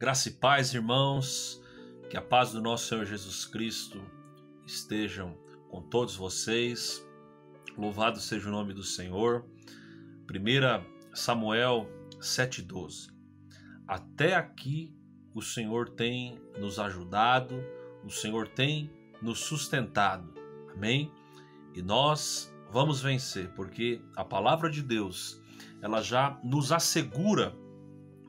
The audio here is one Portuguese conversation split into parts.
Graça e paz, irmãos, que a paz do nosso Senhor Jesus Cristo estejam com todos vocês. Louvado seja o nome do Senhor. 1 Samuel 7,12. Até aqui o Senhor tem nos ajudado, o Senhor tem nos sustentado. Amém? E nós vamos vencer, porque a palavra de Deus, ela já nos assegura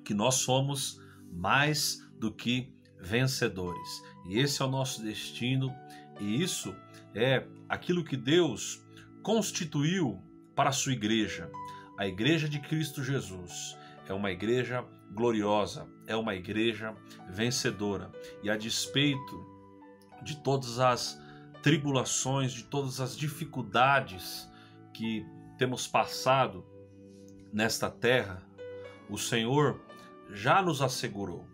que nós somos mais do que vencedores. E esse é o nosso destino, e isso é aquilo que Deus constituiu para a sua igreja. A igreja de Cristo Jesus é uma igreja gloriosa, é uma igreja vencedora. E a despeito de todas as tribulações, de todas as dificuldades que temos passado nesta terra, o Senhor já nos assegurou.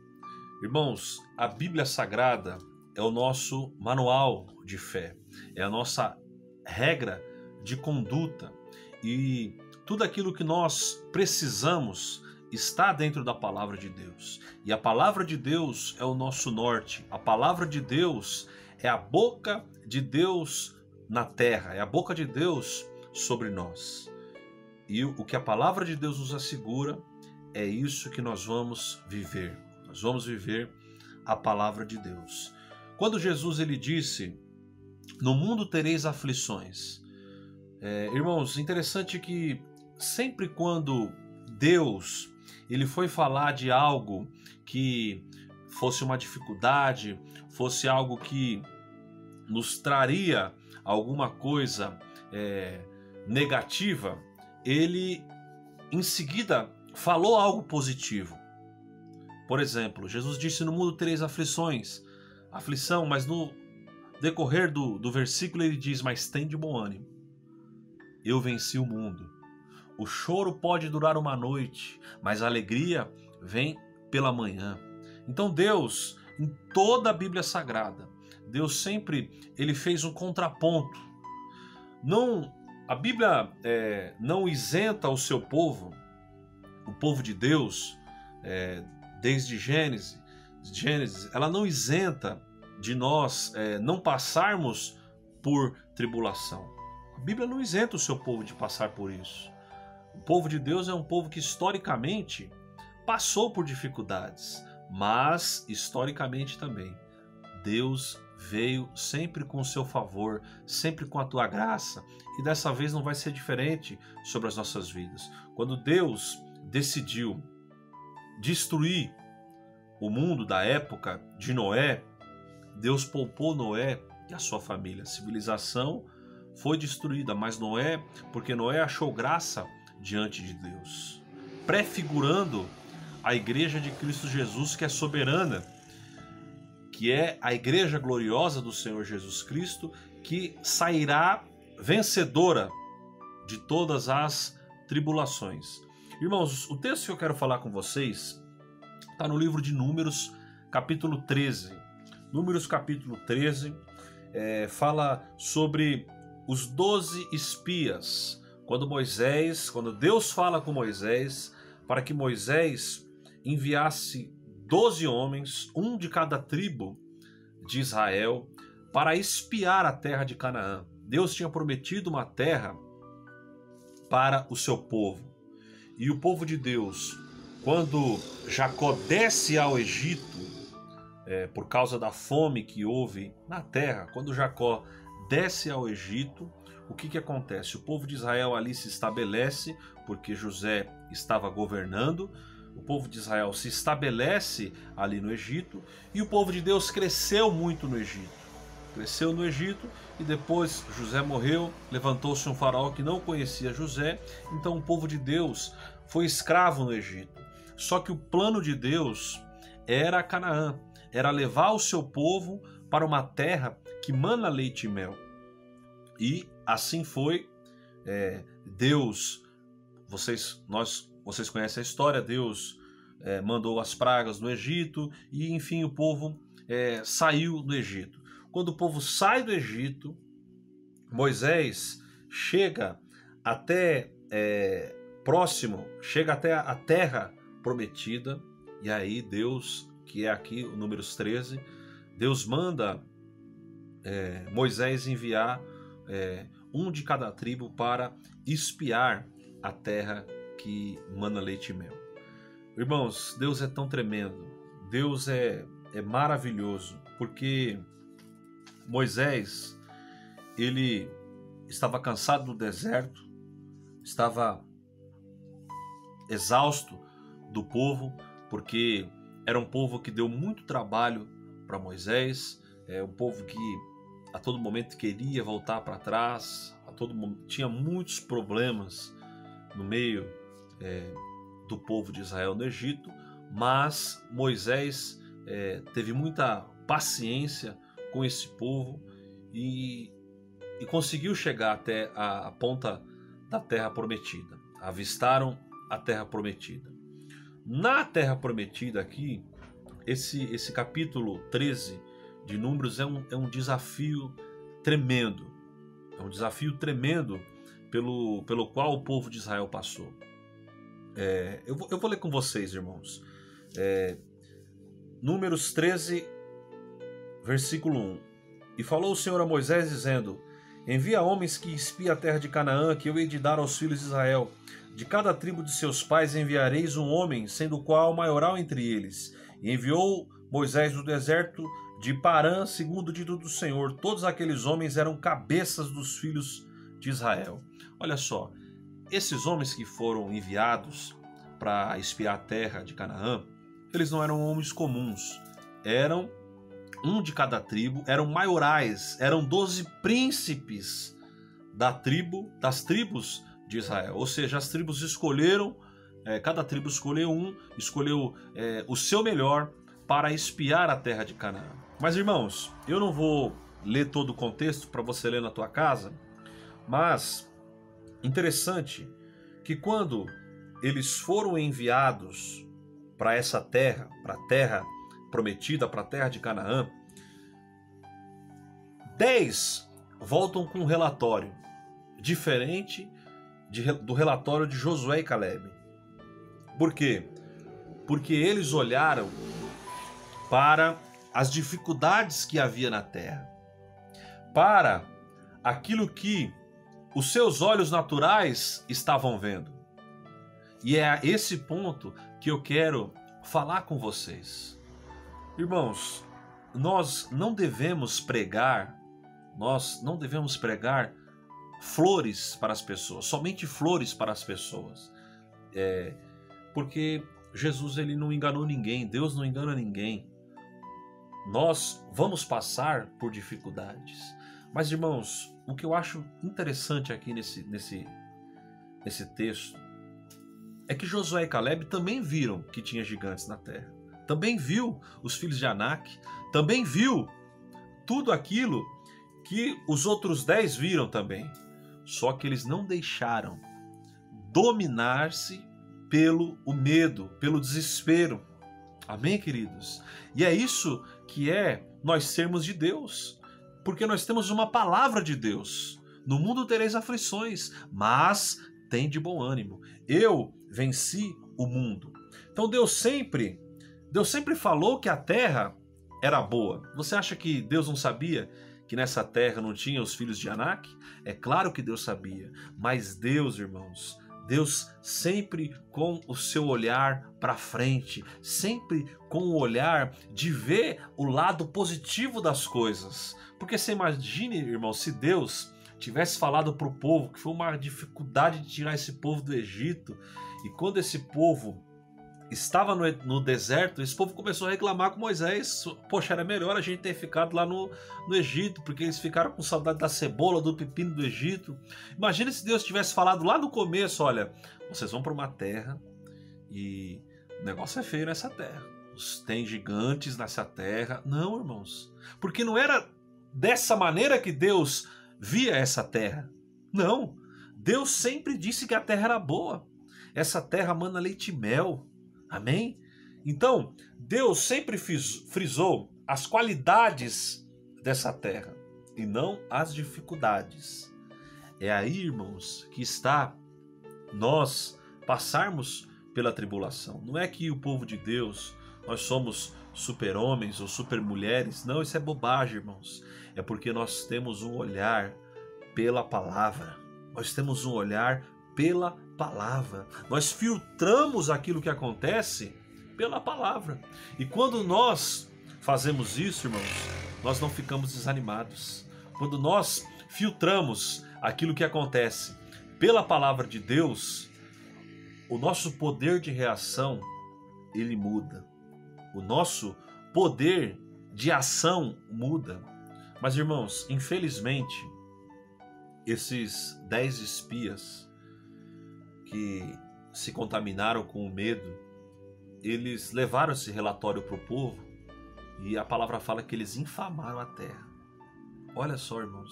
Irmãos, a Bíblia Sagrada é o nosso manual de fé, é a nossa regra de conduta, e tudo aquilo que nós precisamos está dentro da palavra de Deus. E a palavra de Deus é o nosso norte. A palavra de Deus é a boca de Deus na terra, é a boca de Deus sobre nós. E o que a palavra de Deus nos assegura é isso que nós vamos viver. Nós vamos viver a palavra de Deus. Quando Jesus ele disse: "No mundo tereis aflições", irmãos, interessante que sempre quando Deus ele foi falar de algo que fosse uma dificuldade, fosse algo que nos traria alguma coisa negativa, ele em seguida falou algo positivo. Por exemplo, Jesus disse: "No mundo tereis aflições", aflição, mas no decorrer do versículo ele diz: "Mas tem de bom ânimo, eu venci o mundo". O choro pode durar uma noite, mas a alegria vem pela manhã. Então Deus, em toda a Bíblia Sagrada, Deus sempre ele fez um contraponto. A Bíblia não isenta o seu povo, o povo de Deus, desde Gênesis, ela não isenta de nós não passarmos por tribulação. A Bíblia não isenta o seu povo de passar por isso. O povo de Deus é um povo que historicamente passou por dificuldades, mas historicamente também Deus veio sempre com o seu favor, sempre com a tua graça, e dessa vez não vai ser diferente sobre as nossas vidas. Quando Deus decidiu destruir o mundo da época de Noé, Deus poupou Noé e a sua família. A civilização foi destruída, mas Noé, porque Noé achou graça diante de Deus, prefigurando a igreja de Cristo Jesus, que é soberana, que é a igreja gloriosa do Senhor Jesus Cristo, que sairá vencedora de todas as tribulações. Irmãos, o texto que eu quero falar com vocês está no livro de Números, capítulo 13. Números, capítulo 13, fala sobre os 12 espias. Quando Deus fala com Moisés, para que Moisés enviasse 12 homens, um de cada tribo de Israel, para espiar a terra de Canaã. Deus tinha prometido uma terra para o seu povo. E o povo de Deus, quando Jacó desce ao Egito, por causa da fome que houve na terra, quando Jacó desce ao Egito, o que acontece? O povo de Israel ali se estabelece, porque José estava governando. O povo de Israel se estabelece ali no Egito, e o povo de Deus cresceu muito no Egito. Cresceu no Egito, e depois José morreu, levantou-se um faraó que não conhecia José, então o povo de Deus foi escravo no Egito. Só que o plano de Deus era Canaã, era levar o seu povo para uma terra que mana leite e mel. E assim foi. Deus, vocês conhecem a história, Deus mandou as pragas no Egito, e enfim o povo saiu do Egito. Quando o povo sai do Egito, Moisés chega até chega até a terra prometida, e aí Deus que é aqui o Números 13, Deus manda Moisés enviar um de cada tribo para espiar a terra que mana leite e mel. Irmãos, Deus é tão tremendo, Deus é maravilhoso, porque Moisés, ele estava cansado do deserto, estava exausto do povo, porque era um povo que deu muito trabalho para Moisés, um povo que a todo momento queria voltar para trás, tinha muitos problemas no meio do povo de Israel no Egito, mas Moisés teve muita paciência com esse povo e conseguiu chegar até a ponta da terra prometida. Avistaram a terra prometida. Na terra prometida aqui, esse capítulo 13 de Números é um desafio tremendo. É um desafio tremendo pelo qual o povo de Israel passou. Eu vou ler com vocês, irmãos. Números 13, versículo 1. E falou o Senhor a Moisés, dizendo: envia homens que espiem a terra de Canaã, que eu hei de dar aos filhos de Israel. De cada tribo de seus pais enviareis um homem, sendo o qual maioral entre eles. E enviou Moisés do deserto de Parã, segundo o dito do Senhor. Todos aqueles homens eram cabeças dos filhos de Israel. Olha só, esses homens que foram enviados para espiar a terra de Canaã, eles não eram homens comuns. Eram um de cada tribo, eram maiorais, eram 12 príncipes das tribos de Israel. Ou seja, as tribos escolheram, cada tribo escolheu o seu melhor para espiar a terra de Canaã. Mas, irmãos, eu não vou ler todo o contexto para você ler na tua casa, mas interessante que quando eles foram enviados para essa terra, para a terra prometida, para a terra de Canaã, 10 voltam com um relatório diferente do relatório de Josué e Caleb. Por quê? Porque eles olharam para as dificuldades que havia na terra, para aquilo que os seus olhos naturais estavam vendo. E é a esse ponto que eu quero falar com vocês. Irmãos, nós não devemos pregar flores para as pessoas, somente flores para as pessoas. Porque Jesus, ele não enganou ninguém, Deus não engana ninguém. Nós vamos passar por dificuldades. Mas, irmãos, o que eu acho interessante aqui nesse texto é que Josué e Caleb também viram que tinha gigantes na terra. Também viu os filhos de Anak, também viu tudo aquilo que os outros 10 viram também. Só que eles não deixaram dominar-se pelo medo, pelo desespero. Amém, queridos? E é isso que é nós sermos de Deus. Porque nós temos uma palavra de Deus. No mundo tereis aflições, mas tem de bom ânimo. Eu venci o mundo. Então Deus sempre falou que a terra era boa. Você acha que Deus não sabia que nessa terra não tinha os filhos de Anak? É claro que Deus sabia. Mas Deus, irmãos, Deus sempre com o seu olhar para frente, sempre com o olhar de ver o lado positivo das coisas. Porque você imagine, irmão, se Deus tivesse falado para o povo que foi uma dificuldade de tirar esse povo do Egito, e quando esse povo estava no deserto, esse povo começou a reclamar com Moisés: poxa, era melhor a gente ter ficado lá no Egito, porque eles ficaram com saudade da cebola, do pepino do Egito. Imagina se Deus tivesse falado lá no começo: olha, vocês vão para uma terra e o negócio é feio nessa terra, tem gigantes nessa terra. Não, irmãos, porque não era dessa maneira que Deus via essa terra. Não, Deus sempre disse que a terra era boa. Essa terra mana leite e mel. Amém? Então, Deus sempre frisou as qualidades dessa terra e não as dificuldades. É aí, irmãos, que está nós passarmos pela tribulação. Não é que o povo de Deus, nós somos super-homens ou super-mulheres. Não, isso é bobagem, irmãos. É porque nós temos um olhar pela palavra. Nós temos um olhar pela palavra. Nós filtramos aquilo que acontece pela palavra. E quando nós fazemos isso, irmãos, nós não ficamos desanimados. Quando nós filtramos aquilo que acontece pela palavra de Deus, o nosso poder de reação, ele muda. O nosso poder de ação muda. Mas, irmãos, infelizmente, esses 10 espias que se contaminaram com o medo, eles levaram esse relatório para o povo e a palavra fala que eles infamaram a terra. Olha só, irmãos.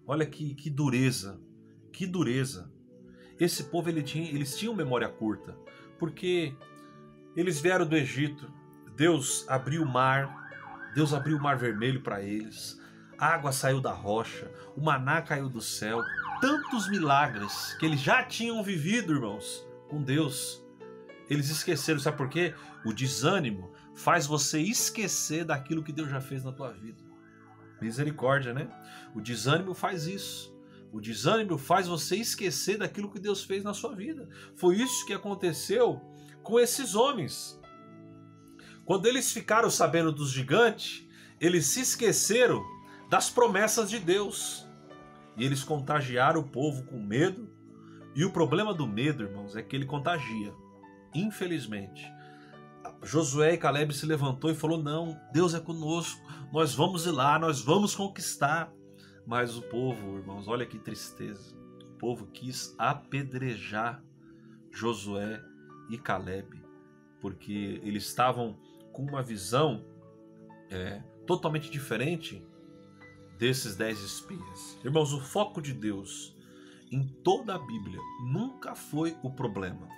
Olha que dureza. Que dureza. Esse povo, eles tinham memória curta, porque eles vieram do Egito, Deus abriu o mar vermelho para eles, a água saiu da rocha, o maná caiu do céu, tantos milagres que eles já tinham vivido, irmãos, com Deus. Eles esqueceram, sabe por quê? O desânimo faz você esquecer daquilo que Deus já fez na tua vida. Misericórdia, né? O desânimo faz isso. O desânimo faz você esquecer daquilo que Deus fez na sua vida. Foi isso que aconteceu com esses homens. Quando eles ficaram sabendo dos gigantes, eles se esqueceram das promessas de Deus. E eles contagiaram o povo com medo. E o problema do medo, irmãos, é que ele contagia. Infelizmente. Josué e Caleb se levantou e falou: não, Deus é conosco, nós vamos ir lá, nós vamos conquistar. Mas o povo, irmãos, olha que tristeza. O povo quis apedrejar Josué e Caleb, porque eles estavam com uma visão totalmente diferente desses 10 espias. Irmãos, o foco de Deus em toda a Bíblia nunca foi o problema.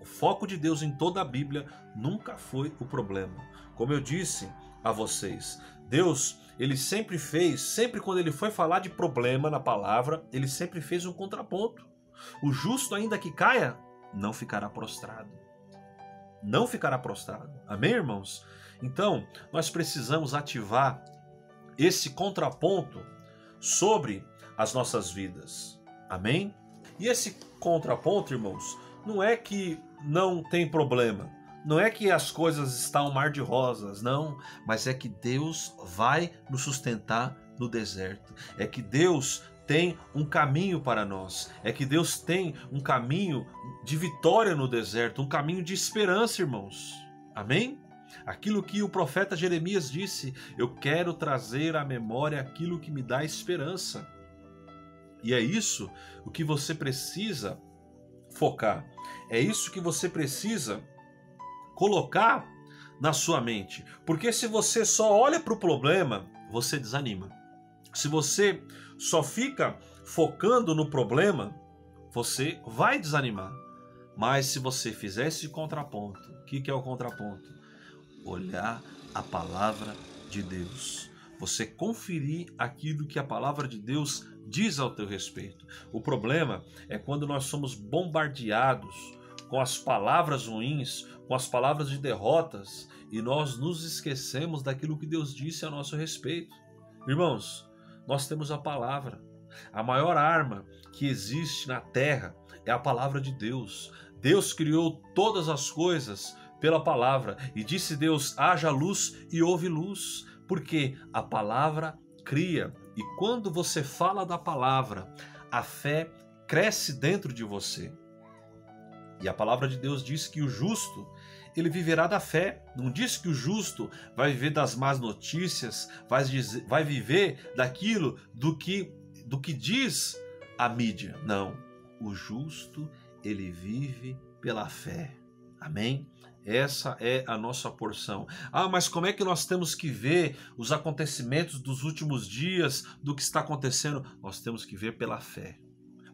O foco de Deus em toda a Bíblia nunca foi o problema. Como eu disse a vocês, Deus, ele sempre quando ele foi falar de problema na palavra, ele sempre fez um contraponto. O justo, ainda que caia, não ficará prostrado. Não ficará prostrado. Amém, irmãos? Então, nós precisamos ativar esse contraponto sobre as nossas vidas. Amém? E esse contraponto, irmãos, não é que não tem problema. Não é que as coisas estão um mar de rosas, não. Mas é que Deus vai nos sustentar no deserto. É que Deus tem um caminho para nós. É que Deus tem um caminho de vitória no deserto. Um caminho de esperança, irmãos. Amém? Aquilo que o profeta Jeremias disse: eu quero trazer à memória aquilo que me dá esperança. E é isso o que você precisa focar. É isso que você precisa colocar na sua mente. Porque se você só olha para o problema, você desanima. Se você só fica focando no problema, você vai desanimar. Mas se você fizer esse contraponto, o que é o contraponto? Olhar a palavra de Deus. Você conferir aquilo que a palavra de Deus diz ao teu respeito. O problema é quando nós somos bombardeados com as palavras ruins, com as palavras de derrotas, e nós nos esquecemos daquilo que Deus disse a nosso respeito. Irmãos, nós temos a palavra. A maior arma que existe na terra é a palavra de Deus. Deus criou todas as coisas pela palavra, e disse Deus: haja luz, e houve luz, porque a palavra cria. E quando você fala da palavra, a fé cresce dentro de você. E a palavra de Deus diz que o justo, ele viverá da fé. Não diz que o justo vai viver das más notícias, vai viver daquilo do que diz a mídia. Não, o justo, ele vive pela fé. Amém? Essa é a nossa porção. Ah, mas como é que nós temos que ver os acontecimentos dos últimos dias, do que está acontecendo? Nós temos que ver pela fé,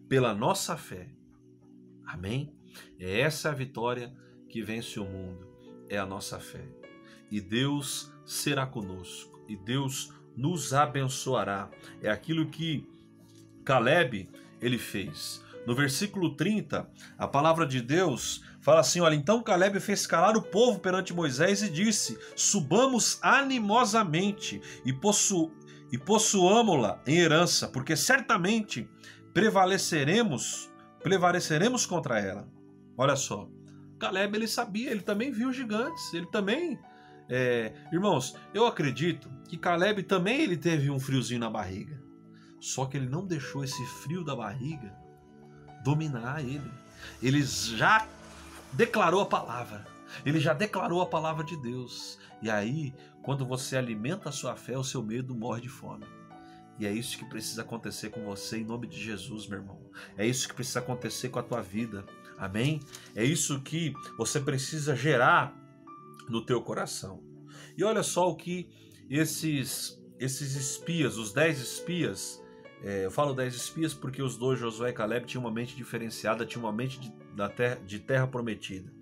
pela nossa fé. Amém? Essa é a vitória que vence o mundo, é a nossa fé. E Deus será conosco, e Deus nos abençoará. É aquilo que Caleb, ele fez. no versículo 30, a palavra de Deus fala assim, olha, então Caleb fez calar o povo perante Moisés e disse, subamos animosamente e possuamo-la em herança, porque certamente prevaleceremos contra ela. Olha só, Caleb ele sabia, ele também viu gigantes, ele também... irmãos, eu acredito que Caleb também ele teve um friozinho na barriga, só que ele não deixou esse frio da barriga dominar ele. Ele já declarou a palavra, ele já declarou a palavra de Deus, e aí quando você alimenta a sua fé, o seu medo morre de fome. E é isso que precisa acontecer com você em nome de Jesus, meu irmão. É isso que precisa acontecer com a tua vida, amém? É isso que você precisa gerar no teu coração. E olha só o que esses espias, os 10 espias, eu falo 10 espias porque os dois, Josué e Caleb, tinham uma mente diferenciada, tinham uma mente de terra prometida.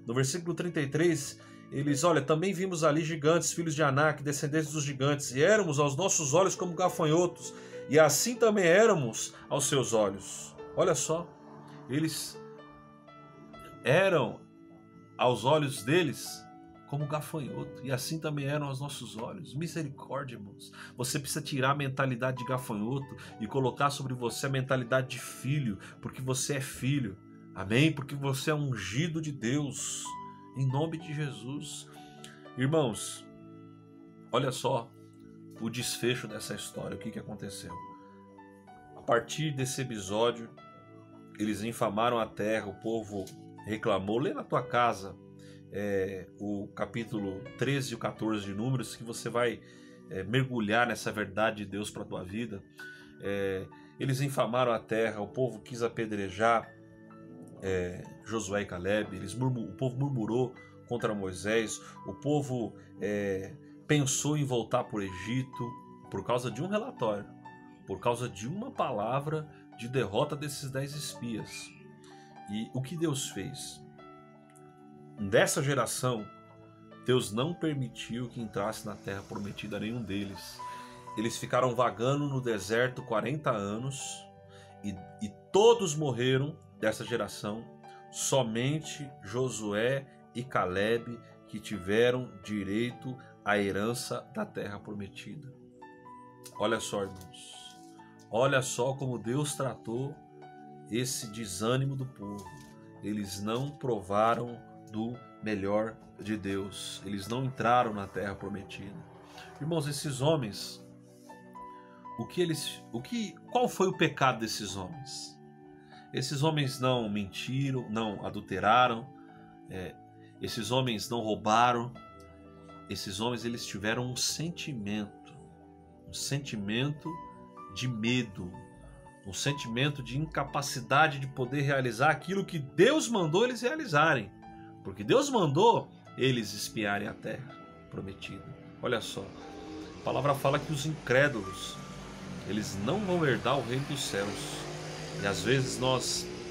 No versículo 33, eles, olha, também vimos ali gigantes, filhos de Anak, descendentes dos gigantes, e éramos aos nossos olhos como gafanhotos, e assim também éramos aos seus olhos. Olha só, eles eram aos olhos deles como gafanhoto, e assim também eram aos nossos olhos. Misericórdia, irmãos. Você precisa tirar a mentalidade de gafanhoto e colocar sobre você a mentalidade de filho, porque você é filho, amém? Porque você é ungido de Deus, em nome de Jesus. Irmãos, olha só o desfecho dessa história, o que aconteceu. A partir desse episódio, eles infamaram a terra, o povo reclamou. Lê na tua casa o capítulo 13 e o 14 de Números, que você vai mergulhar nessa verdade de Deus para a tua vida. Eles infamaram a terra, o povo quis apedrejar Josué e Caleb, o povo murmurou contra Moisés, o povo pensou em voltar para o Egito por causa de um relatório, por causa de uma palavra de derrota desses 10 espias. E o que Deus fez? Dessa geração, Deus não permitiu que entrasse na terra prometida nenhum deles. Eles ficaram vagando no deserto 40 anos e todos morreram dessa geração. Somente Josué e Caleb que tiveram direito à herança da terra prometida. Olha só, irmãos. Olha só como Deus tratou esse desânimo do povo. Eles não provaram do melhor de Deus. Eles não entraram na terra prometida. Irmãos, esses homens, qual foi o pecado desses homens? Esses homens não mentiram, não adulteraram, esses homens não roubaram. Esses homens, eles tiveram um sentimento de medo, um sentimento de incapacidade de poder realizar aquilo que Deus mandou eles realizarem. Porque Deus mandou eles espiarem a terra prometida. Olha só, a palavra fala que os incrédulos, eles não vão herdar o reino dos céus. E às vezes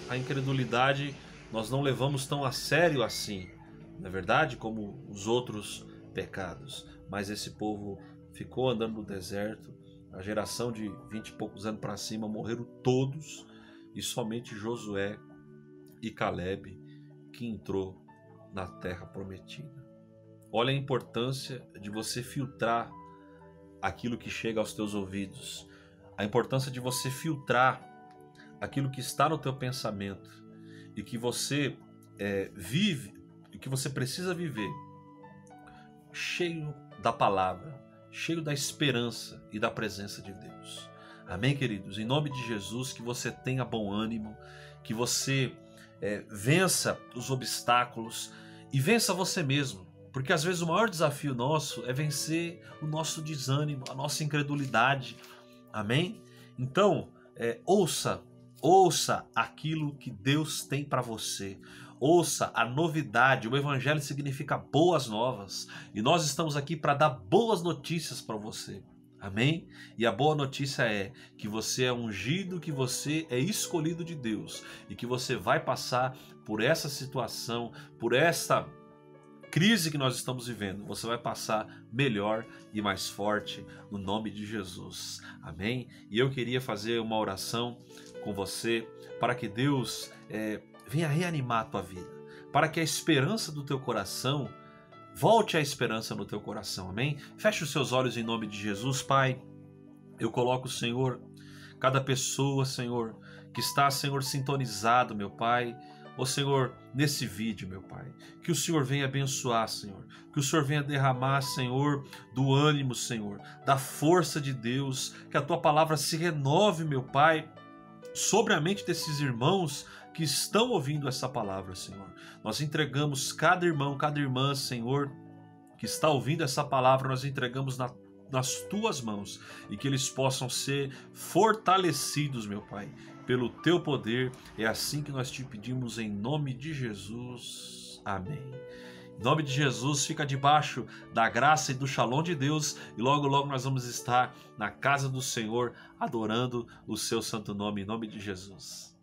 a incredulidade, nós não levamos tão a sério assim, não é verdade? Como os outros pecados. Mas esse povo ficou andando no deserto, a geração de 20 e poucos anos para cima morreram todos, e somente Josué e Caleb que entrou na terra prometida. Olha a importância de você filtrar aquilo que chega aos teus ouvidos, a importância de você filtrar aquilo que está no teu pensamento e que você vive, e que você precisa viver cheio da palavra, cheio da esperança e da presença de Deus. Amém, queridos? Em nome de Jesus, que você tenha bom ânimo, que você vença os obstáculos e vença você mesmo, porque às vezes o maior desafio nosso é vencer o nosso desânimo, a nossa incredulidade. Amém? Então, ouça aquilo que Deus tem para você. Ouça a novidade. O Evangelho significa boas novas, e nós estamos aqui para dar boas notícias para você. Amém? E a boa notícia é que você é ungido, que você é escolhido de Deus e que você vai passar por essa situação, por essa crise que nós estamos vivendo. Você vai passar melhor e mais forte no nome de Jesus. Amém? E eu queria fazer uma oração com você, para que Deus venha reanimar a tua vida, para que a esperança do teu coração volte a esperança no teu coração, amém? Feche os seus olhos em nome de Jesus, Pai. Eu coloco, Senhor, cada pessoa, Senhor, que está, Senhor, sintonizado, meu Pai, ó Senhor, nesse vídeo, meu Pai, que o Senhor venha abençoar, Senhor, que o Senhor venha derramar, Senhor, do ânimo, Senhor, da força de Deus, que a Tua palavra se renove, meu Pai, sobre a mente desses irmãos que estão ouvindo essa palavra, Senhor. Nós entregamos cada irmão, cada irmã, Senhor, que está ouvindo essa palavra, nós entregamos nas Tuas mãos, e que eles possam ser fortalecidos, meu Pai, pelo Teu poder. É assim que nós te pedimos em nome de Jesus. Amém. Em nome de Jesus, fica debaixo da graça e do shalom de Deus, e logo logo nós vamos estar na casa do Senhor, adorando o seu santo nome, em nome de Jesus.